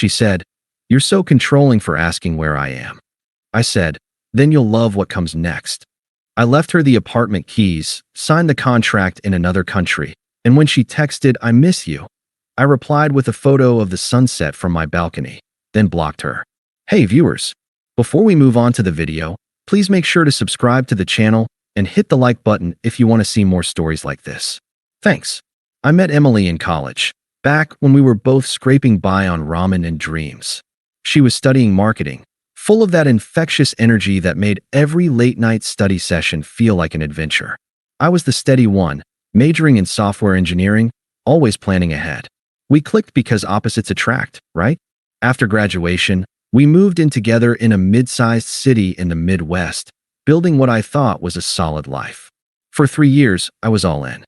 She said, "You're so controlling for asking where I am." I said, "Then you'll love what comes next." I left her the apartment keys, signed the contract in another country, and when she texted, "I miss you," I replied with a photo of the sunset from my balcony, then blocked her. Hey viewers, before we move on to the video, please make sure to subscribe to the channel and hit the like button if you want to see more stories like this. Thanks. I met Emily in college, back when we were both scraping by on ramen and dreams. She was studying marketing, full of that infectious energy that made every late-night study session feel like an adventure. I was the steady one, majoring in software engineering, always planning ahead. We clicked because opposites attract, right? After graduation, we moved in together in a mid-sized city in the Midwest, building what I thought was a solid life. For 3 years, I was all in.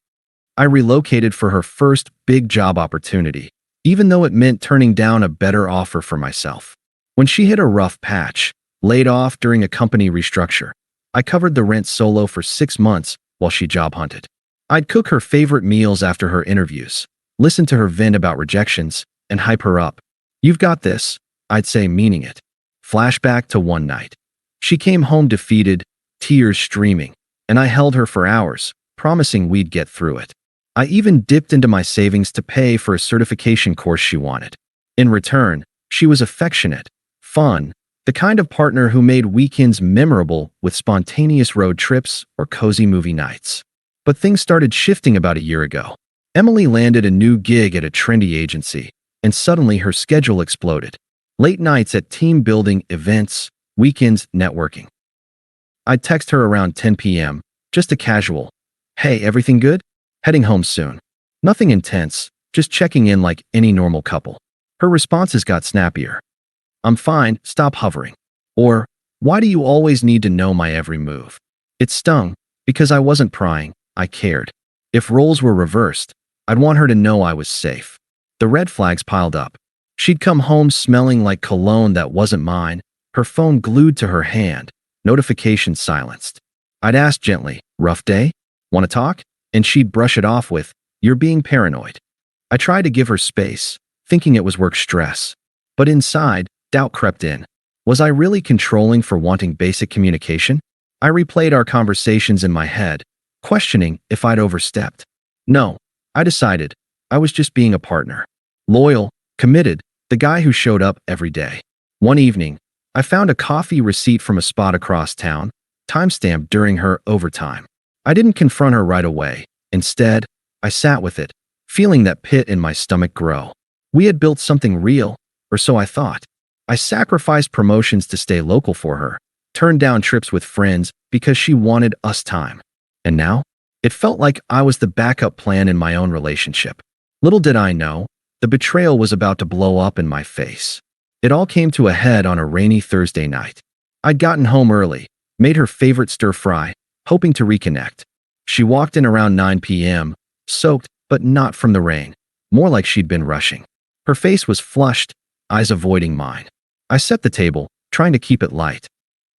I relocated for her first big job opportunity, even though it meant turning down a better offer for myself. When she hit a rough patch, laid off during a company restructure, I covered the rent solo for 6 months while she job hunted. I'd cook her favorite meals after her interviews, listen to her vent about rejections, and hype her up. "You've got this," I'd say, meaning it. Flashback to one night. She came home defeated, tears streaming, and I held her for hours, promising we'd get through it. I even dipped into my savings to pay for a certification course she wanted. In return, she was affectionate, fun, the kind of partner who made weekends memorable with spontaneous road trips or cozy movie nights. But things started shifting about a year ago. Emily landed a new gig at a trendy agency, and suddenly her schedule exploded. Late nights at team-building events, weekends networking. I'd text her around 10 p.m., just a casual, "Hey, everything good? Heading home soon." Nothing intense, just checking in like any normal couple. Her responses got snappier. "I'm fine, stop hovering." Or, "Why do you always need to know my every move?" It stung, because I wasn't prying, I cared. If roles were reversed, I'd want her to know I was safe. The red flags piled up. She'd come home smelling like cologne that wasn't mine, her phone glued to her hand, notifications silenced. I'd ask gently, "Rough day? Want to talk?" And she'd brush it off with, "You're being paranoid." I tried to give her space, thinking it was work stress. But inside, doubt crept in. Was I really controlling for wanting basic communication? I replayed our conversations in my head, questioning if I'd overstepped. No, I decided. I was just being a partner. Loyal, committed, the guy who showed up every day. One evening, I found a coffee receipt from a spot across town, timestamped during her overtime. I didn't confront her right away. Instead, I sat with it, feeling that pit in my stomach grow. We had built something real, or so I thought. I sacrificed promotions to stay local for her, turned down trips with friends because she wanted us time. And now, it felt like I was the backup plan in my own relationship. Little did I know, the betrayal was about to blow up in my face. It all came to a head on a rainy Thursday night. I'd gotten home early, made her favorite stir-fry, hoping to reconnect. She walked in around 9 p.m., soaked, but not from the rain, more like she'd been rushing. Her face was flushed, eyes avoiding mine. I set the table, trying to keep it light.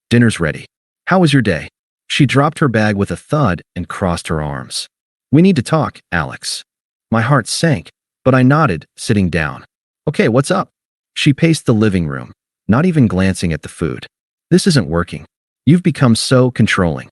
"Dinner's ready. How was your day?" She dropped her bag with a thud and crossed her arms. "We need to talk, Alex." My heart sank, but I nodded, sitting down. "Okay, what's up?" She paced the living room, not even glancing at the food. "This isn't working. You've become so controlling.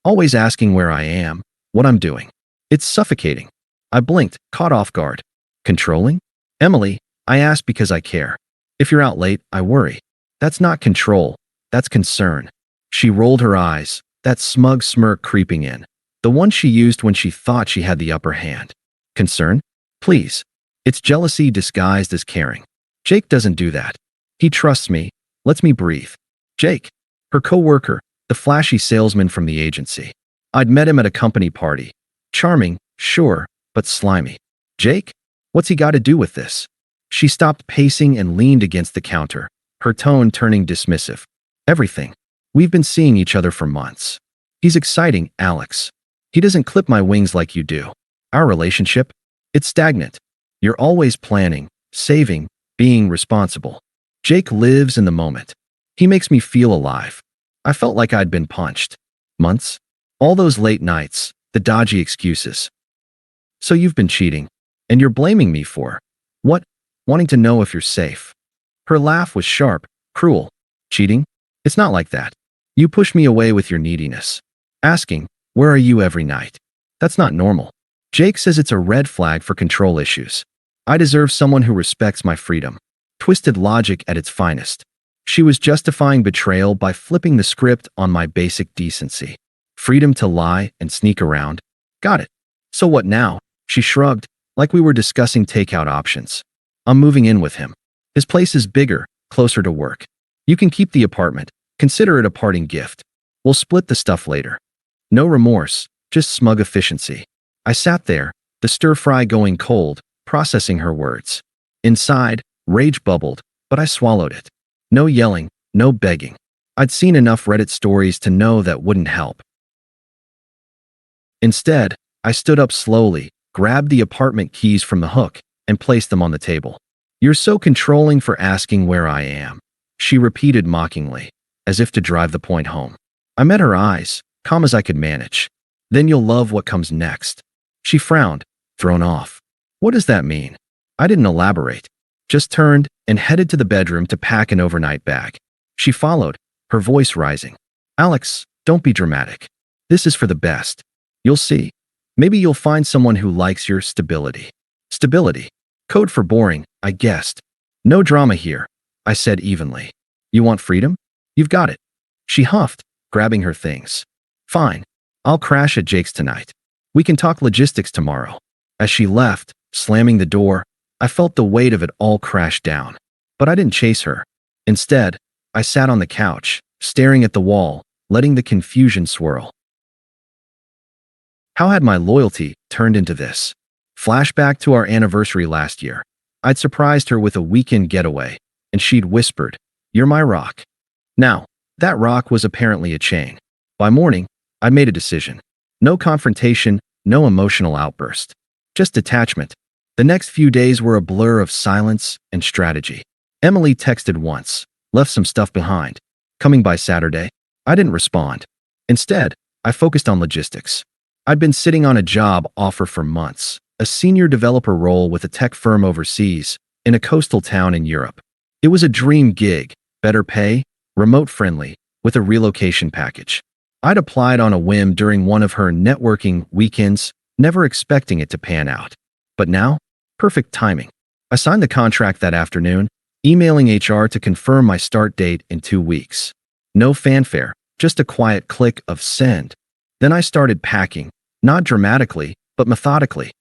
Always asking where I am, what I'm doing. It's suffocating." I blinked, caught off guard. "Controlling?" "Emily, I ask because I care. If you're out late, I worry. That's not control, that's concern." She rolled her eyes, that smug smirk creeping in, the one she used when she thought she had the upper hand. "Concern? Please. It's jealousy disguised as caring. Jake doesn't do that. He trusts me, lets me breathe." Jake, her co-worker, the flashy salesman from the agency. I'd met him at a company party. Charming, sure, but slimy. "Jake? What's he got to do with this?" She stopped pacing and leaned against the counter, her tone turning dismissive. "Everything. We've been seeing each other for months. He's exciting, Alex. He doesn't clip my wings like you do. Our relationship? It's stagnant. You're always planning, saving, being responsible. Jake lives in the moment. He makes me feel alive." I felt like I'd been punched. Months? All those late nights, the dodgy excuses. "So you've been cheating, and you're blaming me for what?" wanting to know if you're safe. Her laugh was sharp, cruel. Cheating? It's not like that. You push me away with your neediness. Asking, where are you every night? That's not normal. Jake says it's a red flag for control issues. I deserve someone who respects my freedom. Twisted logic at its finest. She was justifying betrayal by flipping the script on my basic decency. Freedom to lie and sneak around. Got it. So what now? She shrugged, like we were discussing takeout options. I'm moving in with him. His place is bigger, closer to work. You can keep the apartment. Consider it a parting gift. We'll split the stuff later. No remorse, just smug efficiency. I sat there, the stir-fry going cold, processing her words. Inside, rage bubbled, but I swallowed it. No yelling, no begging. I'd seen enough Reddit stories to know that wouldn't help. Instead, I stood up slowly, grabbed the apartment keys from the hook, and placed them on the table. You're so controlling for asking where I am, she repeated mockingly, as if to drive the point home. I met her eyes, calm as I could manage. Then you'll love what comes next. She frowned, thrown off. What does that mean? I didn't elaborate. Just turned and headed to the bedroom to pack an overnight bag. She followed, her voice rising. Alex, don't be dramatic. This is for the best. You'll see. Maybe you'll find someone who likes your stability. Stability. Code for boring, I guessed. No drama here, I said evenly. You want freedom? You've got it. She huffed, grabbing her things. Fine. I'll crash at Jake's tonight. We can talk logistics tomorrow. As she left, slamming the door, I felt the weight of it all crash down. But I didn't chase her. Instead, I sat on the couch, staring at the wall, letting the confusion swirl. How had my loyalty turned into this? Flashback to our anniversary last year. I'd surprised her with a weekend getaway, and she'd whispered, "You're my rock." Now, that rock was apparently a chain. By morning, I'd made a decision. No confrontation, no emotional outburst. Just detachment. The next few days were a blur of silence and strategy. Emily texted once, left some stuff behind. Coming by Saturday? I didn't respond. Instead, I focused on logistics. I'd been sitting on a job offer for months, a senior developer role with a tech firm overseas, in a coastal town in Europe. It was a dream gig, better pay, remote-friendly, with a relocation package. I'd applied on a whim during one of her networking weekends, never expecting it to pan out. But now, perfect timing. I signed the contract that afternoon, emailing HR to confirm my start date in 2 weeks. No fanfare, just a quiet click of send. Then I started packing, not dramatically, but methodically.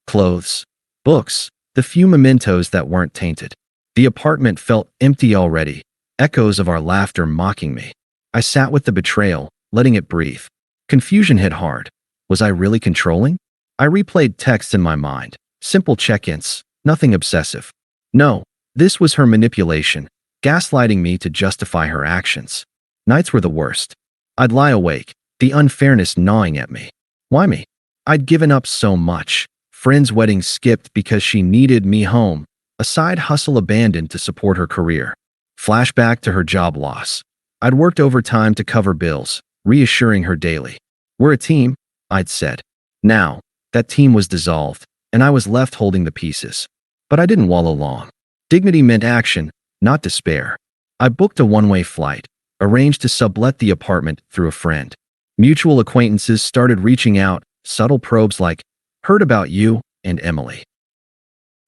Clothes, books, the few mementos that weren't tainted. The apartment felt empty already, echoes of our laughter mocking me. I sat with the betrayal, letting it breathe. Confusion hit hard. Was I really controlling? I replayed texts in my mind, simple check-ins, nothing obsessive. No, this was her manipulation, gaslighting me to justify her actions. Nights were the worst. I'd lie awake, the unfairness gnawing at me. Why me? I'd given up so much. Friends' weddings skipped because she needed me home, a side hustle abandoned to support her career. Flashback to her job loss. I'd worked overtime to cover bills, reassuring her daily. We're a team, I'd said. Now, that team was dissolved, and I was left holding the pieces. But I didn't wallow long. Dignity meant action, not despair. I booked a one-way flight, arranged to sublet the apartment through a friend. Mutual acquaintances started reaching out, subtle probes like, "Heard about you and Emily.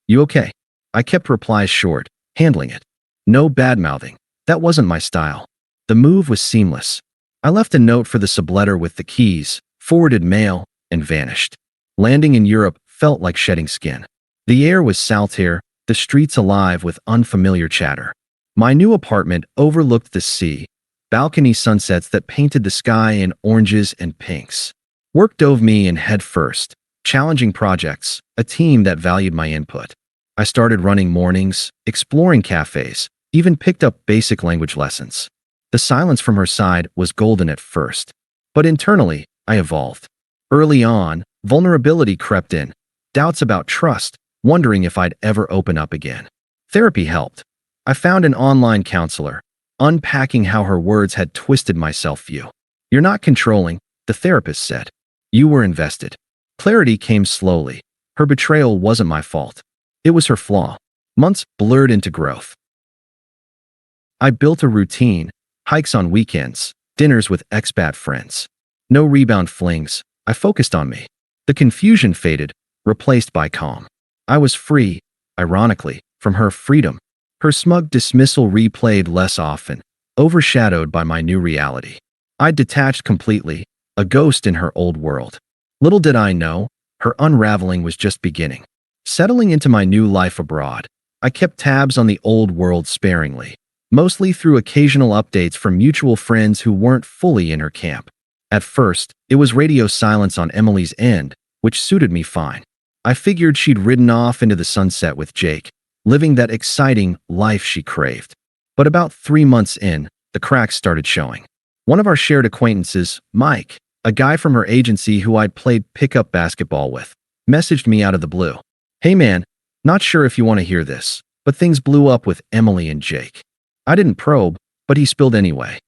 You okay?" I kept replies short, handling it. No bad-mouthing. That wasn't my style. The move was seamless. I left a note for the subletter with the keys, forwarded mail, and vanished. Landing in Europe felt like shedding skin. The air was saltier, the streets alive with unfamiliar chatter. My new apartment overlooked the sea, balcony sunsets that painted the sky in oranges and pinks. Work dove me in head first, challenging projects, a team that valued my input. I started running mornings, exploring cafes, even picked up basic language lessons. The silence from her side was golden at first, but internally, I evolved. Early on, vulnerability crept in, doubts about trust, wondering if I'd ever open up again. Therapy helped. I found an online counselor, unpacking how her words had twisted my self-view. "You're not controlling," the therapist said. "You were invested." Clarity came slowly. Her betrayal wasn't my fault. It was her flaw. Months blurred into growth. I built a routine, hikes on weekends, dinners with expat friends. No rebound flings. I focused on me. The confusion faded, replaced by calm. I was free, ironically, from her freedom. Her smug dismissal replayed less often, overshadowed by my new reality. I detached completely, a ghost in her old world. Little did I know, her unraveling was just beginning. Settling into my new life abroad, I kept tabs on the old world sparingly, mostly through occasional updates from mutual friends who weren't fully in her camp. At first, it was radio silence on Emily's end, which suited me fine. I figured she'd ridden off into the sunset with Jake, living that exciting life she craved. But about 3 months in, the cracks started showing. One of our shared acquaintances, Mike, a guy from her agency who I'd played pickup basketball with, messaged me out of the blue. "Hey man, not sure if you want to hear this, but things blew up with Emily and Jake." I didn't probe, but he spilled anyway.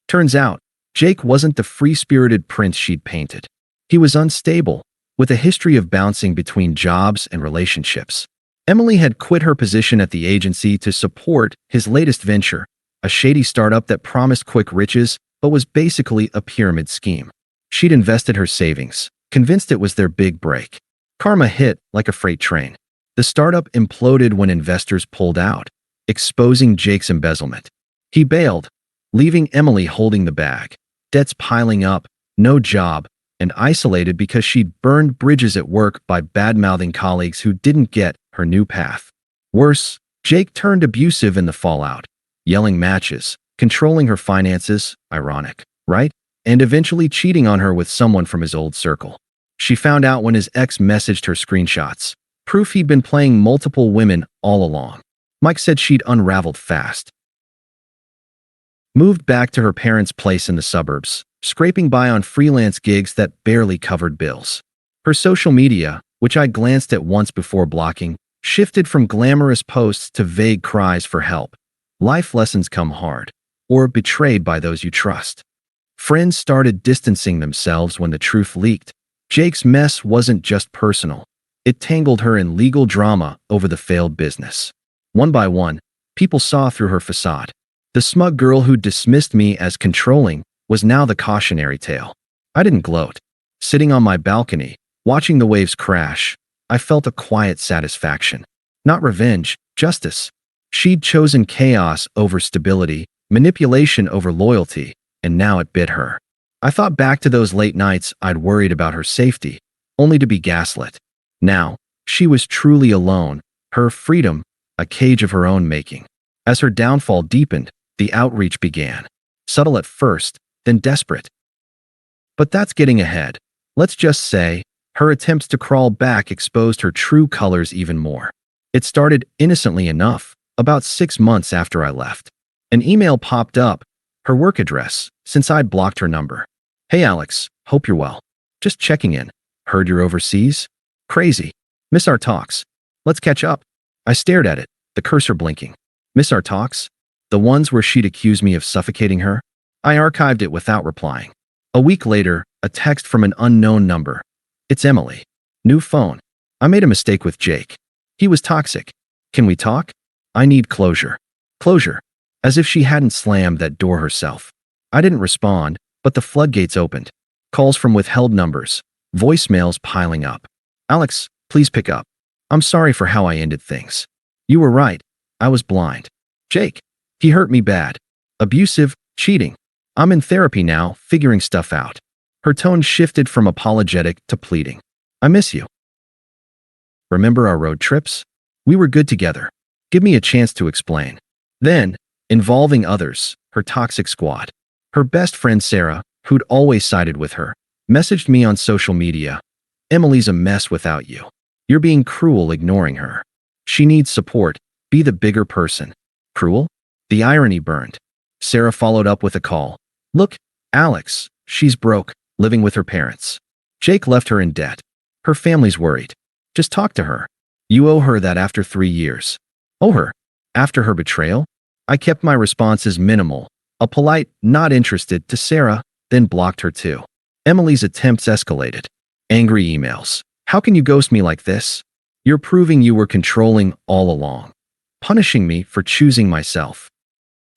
Turns out, Jake wasn't the free-spirited prince she'd painted. He was unstable, with a history of bouncing between jobs and relationships. Emily had quit her position at the agency to support his latest venture, a shady startup that promised quick riches but was basically a pyramid scheme. She'd invested her savings, convinced it was their big break. Karma hit like a freight train. The startup imploded when investors pulled out, exposing Jake's embezzlement. He bailed, leaving Emily holding the bag, debts piling up, no job, and isolated because she'd burned bridges at work by bad-mouthing colleagues who didn't get her new path. Worse, Jake turned abusive in the fallout, yelling matches, controlling her finances, ironic, right? And eventually cheating on her with someone from his old circle. She found out when his ex messaged her screenshots, proof he'd been playing multiple women all along. Mike said she'd unraveled fast. Moved back to her parents' place in the suburbs, scraping by on freelance gigs that barely covered bills. Her social media, which I glanced at once before blocking, shifted from glamorous posts to vague cries for help. Life lessons come hard, or betrayed by those you trust. Friends started distancing themselves when the truth leaked. Jake's mess wasn't just personal. It tangled her in legal drama over the failed business. One by one, people saw through her facade. The smug girl who dismissed me as controlling was now the cautionary tale. I didn't gloat. Sitting on my balcony, watching the waves crash, I felt a quiet satisfaction. Not revenge, justice. She'd chosen chaos over stability, manipulation over loyalty, and now it bit her. I thought back to those late nights I'd worried about her safety, only to be gaslit. Now, she was truly alone, her freedom, a cage of her own making. As her downfall deepened, the outreach began. Subtle at first, then desperate. But that's getting ahead. Let's just say, her attempts to crawl back exposed her true colors even more. It started innocently enough, about 6 months after I left. An email popped up, her work address, since I'd blocked her number. "Hey Alex, hope you're well. Just checking in. Heard you're overseas? Crazy. Miss our talks. Let's catch up." I stared at it, the cursor blinking. Miss our talks? The ones where she'd accused me of suffocating her? I archived it without replying. A week later, a text from an unknown number. "It's Emily. New phone. I made a mistake with Jake. He was toxic. Can we talk? I need closure." Closure. As if she hadn't slammed that door herself. I didn't respond, but the floodgates opened. Calls from withheld numbers. Voicemails piling up. "Alex, please pick up. I'm sorry for how I ended things. You were right. I was blind. Jake, he hurt me bad. Abusive, cheating. I'm in therapy now, figuring stuff out." Her tone shifted from apologetic to pleading. "I miss you. Remember our road trips? We were good together. Give me a chance to explain." Then, involving others, her toxic squad. Her best friend Sarah, who'd always sided with her, messaged me on social media. "Emily's a mess without you. You're being cruel ignoring her. She needs support. Be the bigger person." Cruel? The irony burned. Sarah followed up with a call. "Look, Alex, she's broke, living with her parents. Jake left her in debt. Her family's worried. Just talk to her. You owe her that after 3 years." Owe her? After her betrayal? I kept my responses minimal, a polite, not interested to Sarah, then blocked her too. Emily's attempts escalated. Angry emails. "How can you ghost me like this? You're proving you were controlling all along, punishing me for choosing myself.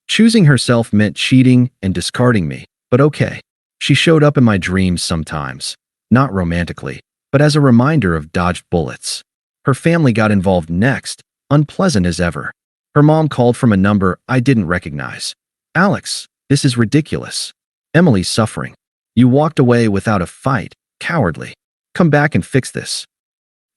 Choosing herself meant cheating and discarding me, but okay. She showed up in my dreams sometimes, not romantically, but as a reminder of dodged bullets. Her family got involved next, unpleasant as ever. Her mom called from a number I didn't recognize. Alex, this is ridiculous. Emily's suffering. You walked away without a fight, cowardly. Come back and fix this.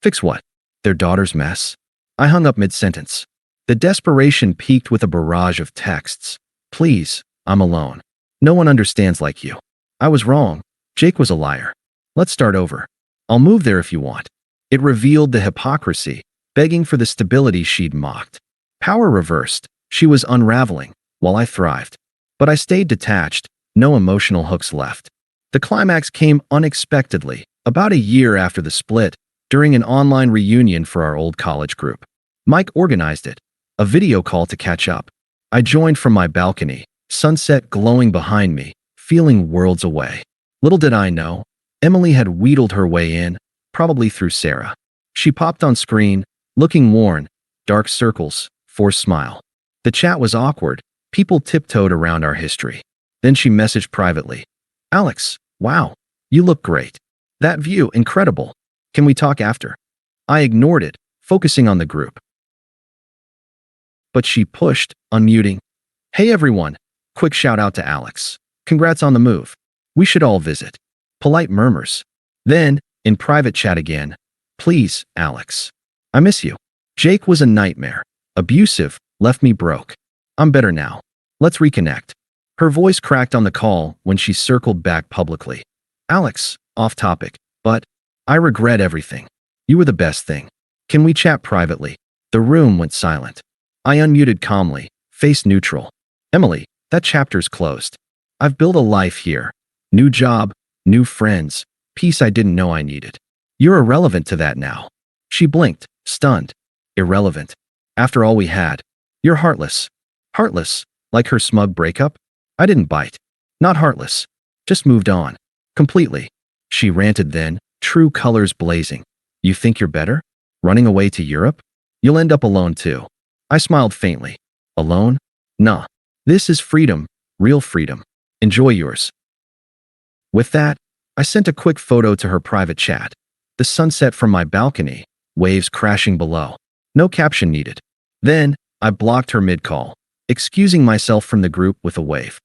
Fix what? Their daughter's mess? I hung up mid-sentence. The desperation peaked with a barrage of texts. Please, I'm alone. No one understands like you. I was wrong. Jake was a liar. Let's start over. I'll move there if you want. It revealed the hypocrisy, begging for the stability she'd mocked. Power reversed. She was unraveling, while I thrived. But I stayed detached, no emotional hooks left. The climax came unexpectedly, about a year after the split, during an online reunion for our old college group. Mike organized it, a video call to catch up. I joined from my balcony, sunset glowing behind me, feeling worlds away. Little did I know, Emily had wheedled her way in, probably through Sarah. She popped on screen, looking worn, dark circles, forced smile. The chat was awkward, people tiptoed around our history. Then she messaged privately. Alex, wow, you look great. That view, incredible. Can we talk after? I ignored it, focusing on the group. But she pushed, unmuting. Hey everyone, quick shout out to Alex. Congrats on the move. We should all visit. Polite murmurs. Then, in private chat again. Please, Alex. I miss you. Jake was a nightmare. Abusive, left me broke. I'm better now. Let's reconnect. Her voice cracked on the call when she circled back publicly. Alex, off topic, but I regret everything. You were the best thing. Can we chat privately? The room went silent. I unmuted calmly, face neutral. Emily, that chapter's closed. I've built a life here. New job, new friends, peace I didn't know I needed. You're irrelevant to that now. She blinked, stunned. Irrelevant. After all we had. You're heartless. Heartless, like her smug breakup? I didn't bite. Not heartless. Just moved on. Completely. She ranted then, true colors blazing. You think you're better? Running away to Europe? You'll end up alone too. I smiled faintly. Alone? Nah. This is freedom, real freedom. Enjoy yours. With that, I sent a quick photo to her private chat. The sunset from my balcony, waves crashing below. No caption needed. Then, I blocked her mid-call, excusing myself from the group with a wave.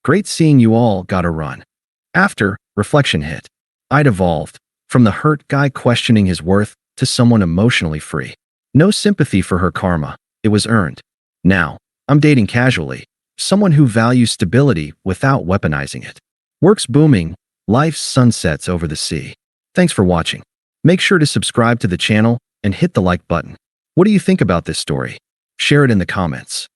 Great seeing you all, gotta run. After, reflection hit. I'd evolved, from the hurt guy questioning his worth to someone emotionally free. No sympathy for her karma, it was earned. Now, I'm dating casually, someone who values stability without weaponizing it. Work's booming, life's sunsets over the sea. Thanks for watching. Make sure to subscribe to the channel and hit the like button. What do you think about this story? Share it in the comments.